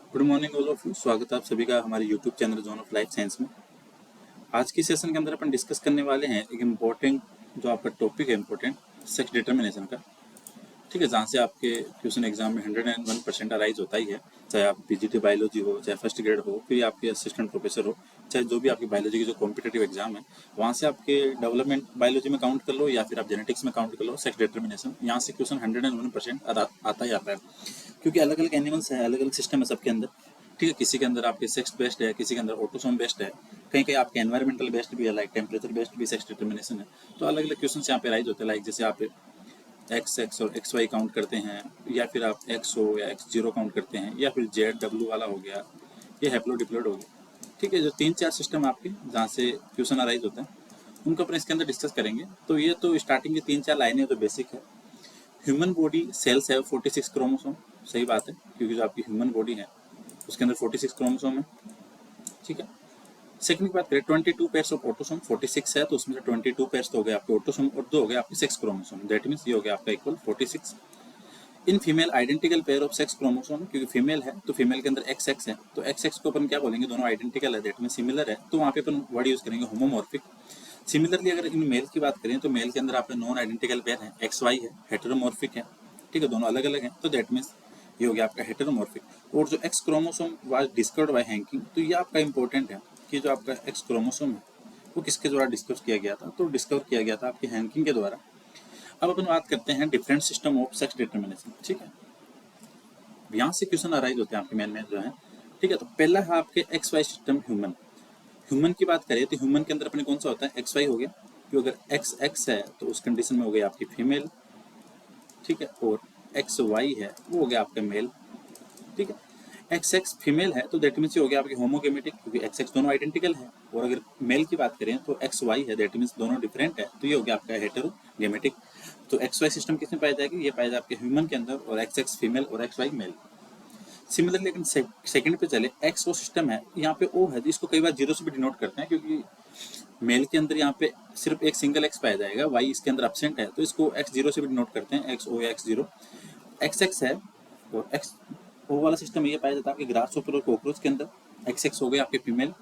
Good morning all of you. स्वागत है आप सभी का हमारे YouTube channel zone of life science में। आज की सेशन के अंदर अपन डिस्कस करने वाले हैं एक इम्पोर्टेंट जो आपका टॉपिक है इम्पोर्टेंट सेक्स डिटर्मिनेशन का। ठीक है, जहाँ से आपके क्वेश्चन एग्जाम में 101% अराइज होता ही है, चाहे आप पीजीटी बायोलॉजी हो, चाहे फर्स्ट ग्रेड हो, फिर आपके असिस्टेंट प्रोफेसर हो, चाहे जो भी आपकी बायोलॉजी की जो कॉम्पिटेटिव एग्जाम है वहाँ से आपके डेवलपमेंट बायोलॉजी में काउंट कर लो या फिर आप जेनेटिक्स में काउंट कर लो, सेक्स डिटर्मिनेशन यहाँ से क्वेश्चन 101% आता ही आता है। क्योंकि अलग अलग एनिमल्स हैं, अलग अलग सिस्टम है सबके अंदर। ठीक है, किसी के अंदर आपके सेक्स बेस्ड है, किसी के अंदर ऑटोसोम बेस्ड है, कहीं कहीं आपके एनवायरमेंटल बेस्ड भी है, लाइक टेम्परेचर बेस्ड भी सेक्स डिटर्मिनेशन है। तो अलग अलग क्वेश्चन यहाँ पे राइज होते हैं, लाइक जैसे आप एक्स एक्स और एक्स वाई काउंट करते हैं, या फिर आप एक्स ओ या एक्स जीरो काउंट करते हैं, या फिर जेड डब्ल्यू वाला हो गया, ये हैप्लोडिप्लॉइड हो गया। ठीक है, जो 3-4 सिस्टम आपके जहाँ से क्वेश्चन अराइज होते हैं उनको अपन इसके अंदर डिस्कस करेंगे। तो ये तो स्टार्टिंग की 3-4 लाइनें तो बेसिक है। ह्यूमन बॉडी सेल्स है 46 क्रोमोसोम, सही बात है, क्योंकि जो आपकी ह्यूमन बॉडी है उसके अंदर 46 क्रोमोसोम है। ठीक है, सेकंड की बात करें 22 पेयर्स ऑफ ऑटोसोम, 46 है तो उसमें से 22 पेयर्स तो हो गए आपके ऑटोसोम और 2 हो गए आपके सेक्स क्रोमोसोम, दैट मीन्स ये हो गया आपका equal 46। In female identical pair of sex chromosome, क्योंकि फीमेल है तो फीमेल के अंदर एक्स एक्स है, तो एक्स एक्स को अपन क्या बोलेंगे, दोनों आइडेंटिकल है, दैट मीन सिमिलर है, तो वहाँ पे अपन वर्ड यूज करेंगे होमोमॉर्फिक। सिमिलरली अगर इन मेल की बात करें तो मेल के अंदर आपके नॉन आइडेंटिकल पेयर है, एक्स वाई है, हेटेरोमॉर्फिक है। ठीक है, दोनों अलग अलग हैं, तो दैट मीन्स ये हो गया आपका हेटेरोमॉर्फिक। और जो x chromosome was discovered by Henking, तो ये आपका इंपॉर्टेंट है कि जो आपका एक्स क्रोमोसोम है वो किसके द्वारा डिस्कवर किया गया था, तो डिस्कवर किया गया था आपकी हैंकिंग के द्वारा। अब अपन बात करते हैं different system of sex determination. ठीक है, यहाँ से क्वेश्चन अराइज होते हैं आपके मेन में जो है। ठीक है, तो पहला है आपके X Y system human. Human की बात करें तो ह्यूमन के अंदर अपने कौन सा होता है, एक्स वाई हो गया, क्योंकि अगर एक्स एक्स है तो उस कंडीशन में हो गई आपकी फीमेल। ठीक है, और एक्स वाई है वो हो गया आपका मेल। ठीक है, एक्स एक्स फीमेल है तो दैट मीन्स ये हो गया आपकी होमोगेमेटिक, क्योंकि एक्स एक्स दोनों आइडेंटिकल है। और अगर मेल की बात करें तो एक्स वाई है, दैट मीन्स दोनों डिफरेंट है, तो ये हो गया आपका हेटेरोगेमेटिक। तो एक्स वाई सिस्टम किसमें पाया जाएगा, ये पाया जाएगा आपके ह्यूमन के अंदर, और एक्स एक्स फीमेल और एक्स वाई मेल। सिमिलरली अगर सेकंड पे चले, एक्स वो सिस्टम है, यहाँ पे ओ है, इसको कई बार जीरो से भी डिनोट करते हैं, क्योंकि मेल के अंदर यहाँ पे सिर्फ एक सिंगल एक्स पाया जाएगा, वाई इसके अंदर एब्सेंट है, तो इसको एक्स जीरो से भी डिनोट करते हैं, एक्स ओ या एक्स जीरो। एक्स एक्स है और एक्स ओ वाला सिस्टम ये पाया जाता है आपके ग्रास और कॉकरोच के अंदर, एक्स एक्स हो गया आपके फीमेल।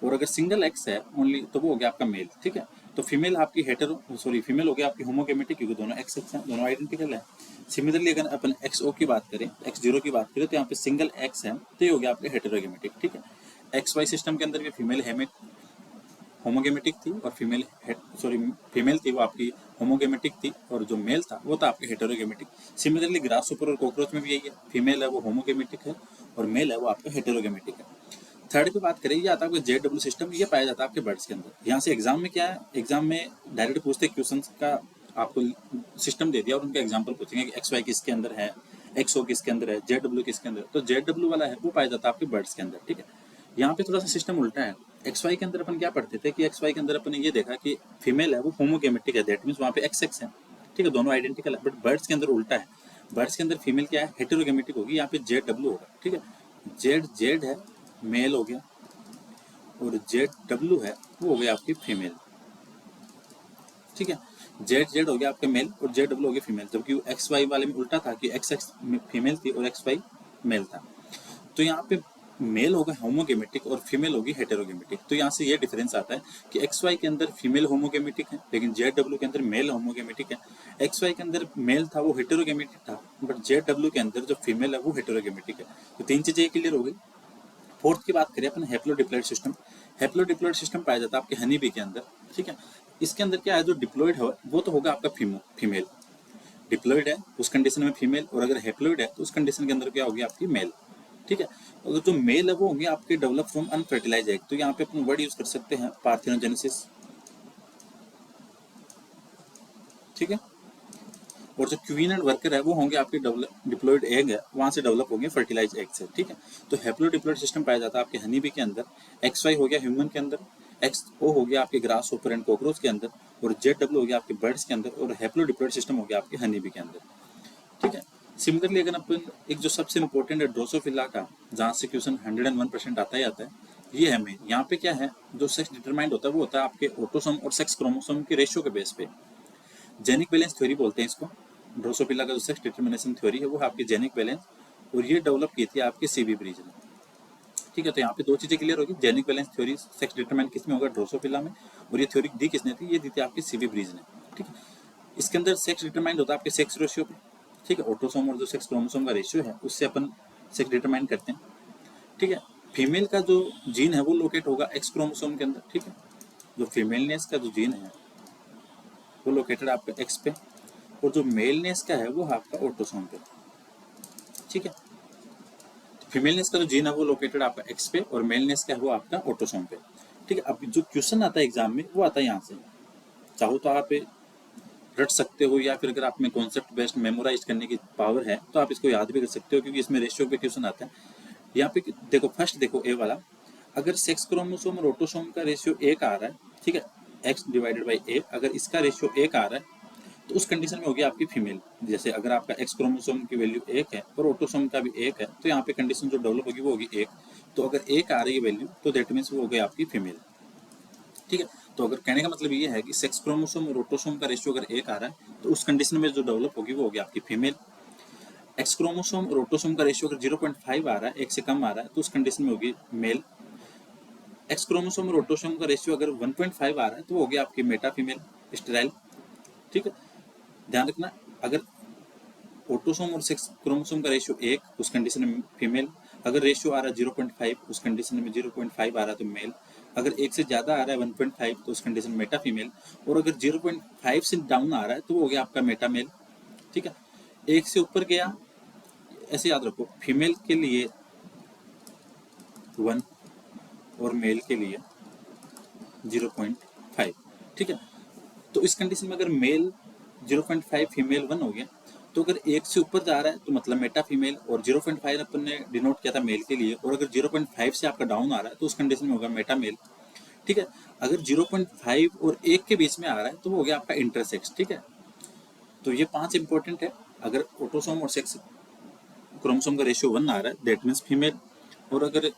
और अगर सिंगल एक्स है ओनली तो वो हो गया आपका मेल। ठीक है, तो फीमेल आपकी हेटेरो सॉरी फीमेल हो गया आपकी होमोगेमेटिक, क्योंकि दोनों एक्स एक्स हैं, दोनों आइडेंटिकल है। सिमिलरली अगर अपन एक्स ओ की बात करें, एक्स जीरो की बात करें, तो यहाँ पे सिंगल एक्स है तो ये हो गया आपके हेटेरोगेमेटिक। ठीक है, एक्स वाई सिस्टम के अंदर भी फीमेल होमोगेमेटिक थी और फीमेल थी वो आपकी होमोगेमेटिक थी, और जो मेल था वो था आपके हेटेरोगेमेटिक। सिमिलरली ग्रासहोपर और कॉकरोच में भी यही है, फीमेल है वो होमोगेमेटिक है और मेल है वो आपका हेटेरोगेमेटिक है। थर्ड पे बात करें, ये आता है आपका जेड डब्ल्यू सिस्टम, ये पाया जाता है आपके बर्ड्स के अंदर। यहाँ से एग्जाम में क्या है, एग्जाम में डायरेक्ट पूछते क्वेश्चन का आपको सिस्टम दे दिया और उनका एग्जाम्पल पूछेंगे कि एक्स वाई किसके अंदर है, एक्स ओ किसके अंदर है, जेड डब्ल्यू किसके अंदर, तो जेड डब्ल्यू वाला है वो पाया जाता है आपके बर्ड्स के अंदर। ठीक है, यहाँ पे थोड़ा सा सिस्टम उल्टा है। एक्स वाई के अंदर अपन क्या पढ़ते थे कि एक्स वाई के अंदर अपन ने ये देखा कि फीमेल है वो होमोगेमेटिक है, दैट मीन्स वहाँ पे एक्स एक्स है। ठीक है, दोनों आइडेंटिकल है, बट बर्ड्स के अंदर उल्टा है। बर्ड्स के अंदर फीमेल क्या है, हेटेरोगेमेटिक होगी, यहाँ पे जेड डब्ल्यू होगा। ठीक है, जेड जेड है मेल हो गया, और जेड डब्ल्यू है वो हो गया आपकी फीमेल। ठीक है, जेड जेड हो गया आपके मेल और जेड डब्ल्यू हो गया फीमेल, जबकि एक्स वाई वाले में उल्टा था कि एक्स एक्स फीमेल थी और एक्स वाई मेल था। तो यहाँ पे मेल होगा होमोगेमेटिक और फीमेल होगी हेटेरोगेमेटिक। तो यहाँ से ये डिफरेंस आता है कि एक्स वाई के अंदर फीमेल होमोगेमेटिक है, लेकिन जेड डब्ल्यू के अंदर मेल होमोगेमेटिक है। एक्स वाई के अंदर मेल था वो हेटेरोगेमेटिक था, बट जेड डब्ल्यू के अंदर जो फीमेल है वो हेटेरोगेमेटिक है। तो 3 चीजें क्लियर हो गई। फोर्थ की बात करें अपन, हैप्लोडिप्लॉइड सिस्टम। हैप्लोडिप्लॉइड सिस्टम पाया जाता है आपके हनी बी के अंदर। ठीक है, इसके अंदर क्या है, जो डिप्लॉइड है वो तो होगा आपका फीमेल। डिप्लॉइड है उस कंडीशन में फीमेल, और अगर हैप्लॉइड है तो उस कंडीशन के अंदर क्या होगी आपकी मेल। ठीक है, अगर जो मेल है वो होंगे आपके डेवलप फ्रॉम अनफर्टिलाइज एग, तो यहाँ पे अपन वर्ड यूज कर सकते हैं पार्थिनोजेनेसिस। ठीक है, और जो क्वीन एंड वर्कर है वो होंगे आपके डिप्लॉइड एग है, वहां से डेवलप होंगे फर्टिलाइज एग से। ठीक है, तो हैप्लोडिप्लॉइड सिस्टम पाया जाता है आपके हनी बी के अंदर। एक्स वाई हो गया ह्यूमन के अंदर, एक्स ओ हो गया आपके ग्रास होपर एंड कॉकरोच के अंदर, और जेड डब्ल्यू हो गया आपके बर्ड्स के अंदर, और हैप्लोडिप्लॉइड सिस्टम हो गया आपके हनी बी के अंदर। ठीक है, सिमिलरली अगर अपन एक जो सबसे इंपॉर्टेंट है ड्रोसोफिला का, जहाँ से क्वेश्चन 101% आता ही आता है, ये है मेन। यहाँ पे क्या है, जो सेक्स डिटरमाइंड होता है वो होता है आपके ऑटोसोम और सेक्स क्रोमोसोम के रेशियो के बेस पे। जेनिक बैलेंस थ्योरी बोलते हैं इसको। ड्रोसोफिला का जो सेक्स डिटर्मिनेशन थ्योरी है वो है आपकी जेनिक बैलेंस, और ये डेवलप की थी आपके सीबी ब्रिज ने। ठीक है, तो यहाँ पे दो चीजें क्लियर होगी, genic balance theory sex determine किस में होगा, ड्रोसोफिला में, और ये थ्योरी दी किसने थी, ये दी थी आपकी सीवी ब्रीज ने। ठीक है, इसके अंदर सेक्स डिटरमाइन होता है आपके सेक्स रेशियो पे। ठीक है, ऑटोसोम और जो सेक्स क्रोमोसोम का रेशियो है उससे अपन सेक्स डिटरमाइन करते हैं। ठीक है, फीमेल का जो जीन है वो लोकेट होगा एक्स क्रोमोसोम के अंदर। ठीक है, जो फीमेलनेस का जो जीन है वो लोकेटेड आपका एक्स पे, और जो मेलनेस का है वो आपका ऑटोसोम पे। ठीक है, फीमेलनेस का जो जीन है वो लोकेटेड आपका एक्स पे, और मेलनेस का है वो आपका ऑटोसोम पे। ठीक है, अब जो क्वेश्चन आता है एग्जाम में वो आता है यहाँ से, चाहो तो आप रट सकते हो, या फिर अगर आप में कॉन्सेप्ट बेस्ड मेमोराइज करने की पावर है तो आप इसको याद भी कर सकते हो, क्योंकि इसमें रेशियो पे क्वेश्चन आता है। यहाँ पे देखो, फर्स्ट देखो ए वाला, अगर सेक्स क्रोमोसोम और ऑटोसोम का रेशियो 1 आ रहा है, ठीक है, एक्स डिवाइडेड बाई ए, अगर इसका रेशियो 1 आ रहा है तो उस कंडीशन में होगी आपकी फीमेल। जैसे अगर आपका एक्स क्रोमोसोम की वैल्यू 1 है और ऑटोसोम का भी 1 है, तो यहाँ पे कंडीशन जो डेवलप होगी वो होगी 1। तो अगर 1 आ रही है वैल्यू तो दैट मीन्स वो हो गई आपकी फीमेल। ठीक है, तो अगर कहने का मतलब ये है कि सेक्स क्रोमोसोम और ऑटोसोम का रेशियो अगर 1 आ रहा है तो उस कंडीशन में जो डेवलप होगी वो होगी आपकी फीमेल। एक्स क्रोमोसोम और ऑटोसोम का रेशियो अगर 0.5 आ रहा है, 1 से कम आ रहा है, तो उस कंडीशन में होगी मेल। एक्स क्रोमोसोम और ऑटोसोम का रेशियो अगर 1.5 आ रहा है तो वो हो गया आपकी मेटा फीमेल, स्टेराइल। ठीक है, ध्यान रखना, अगर ऑटोसोम और सेक्स क्रोमोसोम का रेशियो 1, उस कंडीशन में फीमेल। अगर रेशियो आ रहा है 0.5, उस कंडीशन में 0.5 आ रहा है तो मेल। अगर 1 से ज़्यादा आ रहा है 1.5 तो उस कंडीशन में मेटा फीमेल, और अगर 0.5 से डाउन आ रहा है तो वो हो गया आपका मेटा मेल। ठीक है, 1 से ऊपर गया, ऐसे याद रखो, फीमेल के लिए 1 और मेल के लिए 0.5। ठीक है, तो इस कंडीशन में अगर मेल 0.5 फीमेल 1 हो गया, तो अगर 1 से ऊपर जा रहा है तो मतलब मेटा फीमेल, और 0.5 अपन ने डिनोट किया था मेल के लिए, और अगर 0.5 से आपका डाउन आ रहा है तो उस कंडीशन में होगा मेटा मेल। ठीक है, अगर 0.5 और 1 के बीच में आ रहा है तो वो हो गया आपका इंटरसेक्स। ठीक है, तो ये 5 इंपॉर्टेंट है। अगर ऑटोसोम और सेक्स क्रोमोसोम का रेशियो 1 आ रहा है दैट मीन्स फीमेल, और अगर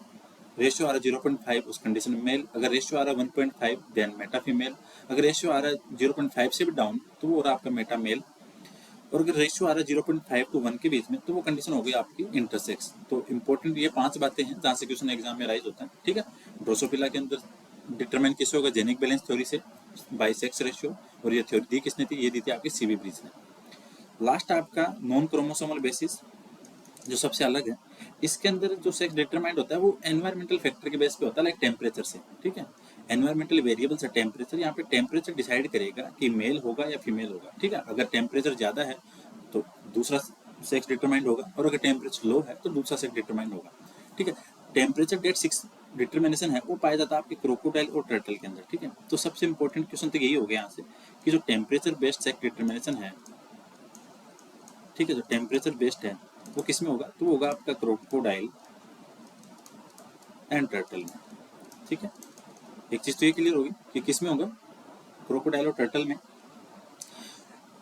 रेशियो आ रहा है 0.5 उस कंडीशन में मेल, अगर रेशियो आ रहा है 1.5 देन मेटा फीमेल, अगर रेशियो आ रहा है 0.5 से भी डाउन तो वो हो रहा है आपका मेटा मेल, और अगर रेशियो आ रहा है 0.5 टू 1 के बीच में तो वो कंडीशन हो गई आपकी इंटरसेक्स। तो इंपॉर्टेंट ये 5 बातें हैं जहाँ से क्वेश्चन एग्जाम में राइज होता है। ठीक है, ड्रोसोफिला के अंदर डिटरमाइन किससे होगा, जेनिक बैलेंस थ्योरी से, बाई सेक्स रेशियो, और ये थ्योरी दी किसने थी, ये दी थी आपकी सीवी ब्रीज ने। लास्ट आपका नॉन क्रोमोसोमल बेसिस जो सबसे अलग है, इसके अंदर जो सेक्स डिटरमाइंड होता है वो एनवायरमेंटल फैक्टर के बेस पे होता है, लाइक टेम्परेचर से। ठीक है, एनवायरमेंटल वेरिएबल्स है टेम्परेचर, यहाँ पे टेम्परेचर डिसाइड करेगा कि मेल होगा या फीमेल होगा। ठीक है, अगर टेम्परेचर ज़्यादा है तो दूसरा सेक्स डिटरमाइंड होगा, और अगर टेम्परेचर लो है तो दूसरा सेक्स डिटरमाइंड होगा। ठीक है, टेम्परेचर डेट 6 डिटर्मिनेशन है वो पाया जाता है आपके क्रोकोडाइल और टर्टल के अंदर। ठीक है, तो सबसे इंपॉर्टेंट क्वेश्चन तो यही हो गया यहाँ से कि जो टेम्परेचर बेस्ड सेक्स डिटर्मिनेशन है, ठीक है, जो टेम्परेचर बेस्ड है वो किस में होगा, तो वो होगा आपका क्रोकोडाइल एंड टर्टल में। ठीक है, एक चीज तो ये क्लियर होगी कि किस में होगा, क्रोकोडाइल और टर्टल में।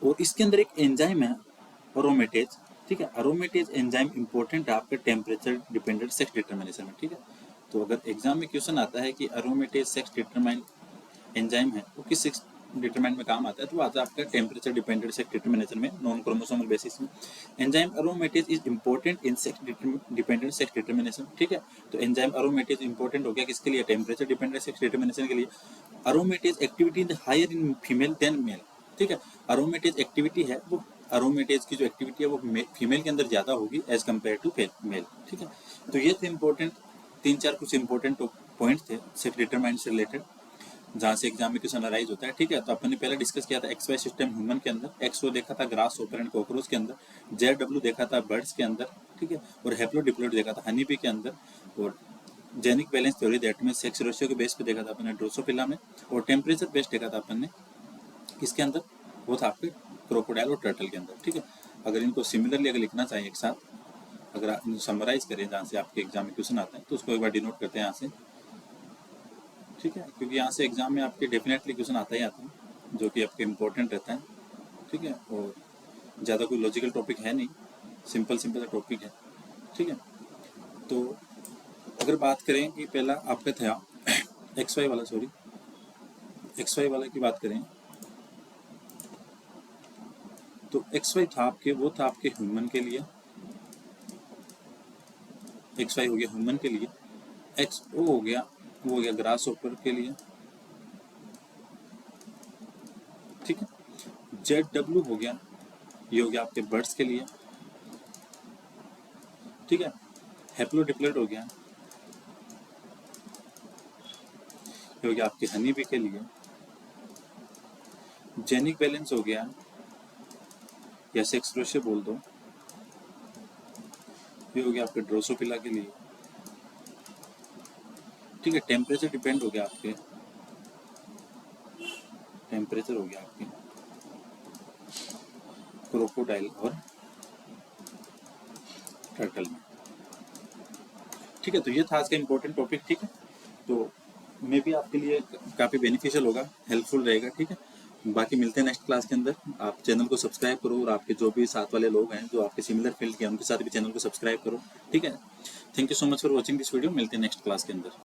और इसके अंदर एक एंजाइम है अरोमेटेज। ठीक है, अरोमेटेज एंजाइम इंपॉर्टेंट है आपके टेम्परेचर डिपेंडेंट सेक्स डिटर्मिनेशन में। ठीक है, तो अगर एग्जाम में क्वेश्चन आता है कि अरोमेटेज सेक्स डिटरमाइन एंजाइम है वो किस सेक्स डिटरमाइन में काम आता है, तो आता है आपका टेम्परेचर डिपेंडेंट सेक्स डिटरमिनेशन में, नॉन क्रोमोसोमल बेसिस में। Enzyme aromatase is important in sex dependent sex determination. ठीक है, तो एंजाइम अरोमेटेज इंपॉर्टेंट हो गया किसके लिए, टेम्परेचर डिपेंडेंट सेक्स डिटरमिनेशन के लिए। Aromatase activity in higher in female than male. ठीक है, अरोमेटेज एक्टिविटी है वो, अरोमेटेज की जो एक्टिविटी है वो फीमेल के अंदर ज्यादा होगी एज कम्पेयर टू मेल। ठीक है, तो ये थे इंपॉर्टेंट 3-4 कुछ इंपॉर्टेंट पॉइंट थे सेक्स डिटरमाइन से रिलेटेड, जहाँ से एग्जाम में क्वेश्चन अराइज होता है। ठीक है, तो अपन ने पहले डिस्कस किया था एक्स वाई सिस्टम ह्यूमन के अंदर, एक्स वो देखा था ग्रास होपर एंड कॉकरोच के अंदर, जेड डब्ल्यू देखा था बर्ड्स के अंदर। ठीक है, और हैप्लो डिप्लोइड देखा था हनी बी के अंदर, और जेनिक बैलेंस थ्योरी दैट में सेक्स रेशियो के बेस पे देखा था अपन ने ड्रोसोफिला में, और टेम्परेचर बेस्ड देखा था अपन ने किसके अंदर, वो था आपके क्रोकोडाइल और टर्टल के अंदर। ठीक है, अगर इनको सिमिलरली अगर लिखना चाहिए एक साथ, अगर आप समराइज करें जहाँ से आपके एग्जाम में क्वेश्चन आता है तो उसको एक बार डिनोट करते हैं यहाँ से। ठीक है, क्योंकि यहाँ से एग्जाम में आपके डेफिनेटली क्वेश्चन आता ही आता है जो कि आपके इम्पोर्टेंट रहता है। ठीक है, और ज़्यादा कोई लॉजिकल टॉपिक है नहीं, सिंपल सिंपल सा टॉपिक है। ठीक है, तो अगर बात करें कि पहला आपका था एक्स वाई वाला, सॉरी एक्स वाई वाला की बात करें तो एक्स वाई था आपके, वो था आपके ह्यूमन के लिए, एक्स वाई हो गया ह्यूमन के लिए, XO हो गया, वो हो गया ग्रास होपर के लिए, ठीक है। ZW हो गया, ये हो गया आपके बर्ड्स के लिए, ठीक है। हैप्लोडिप्लोइड हो गया, ये हो गया आपके हनी बी के लिए। जेनिक बैलेंस हो गया, या सेक्स रेशियो बोल दो, ये हो गया आपके ड्रोसोफिला के लिए, ठीक है। टेम्परेचर डिपेंड हो गया आपके, टेम्परेचर हो गया आपके क्रोकोडाइल और टर्टल में, ठीक है। तो ये था आज का इम्पोर्टेंट टॉपिक, ठीक है। तो मे भी आपके लिए काफ़ी बेनिफिशियल होगा, हेल्पफुल रहेगा, ठीक है। बाकी मिलते हैं नेक्स्ट क्लास के अंदर। आप चैनल को सब्सक्राइब करो और आपके जो भी साथ वाले लोग हैं जो आपके सिमिलर फील्ड के हैं उनके साथ भी चैनल को सब्सक्राइब करो, ठीक है। Thank you so much for watching this video. मिलते हैं नेक्स्ट क्लास के अंदर।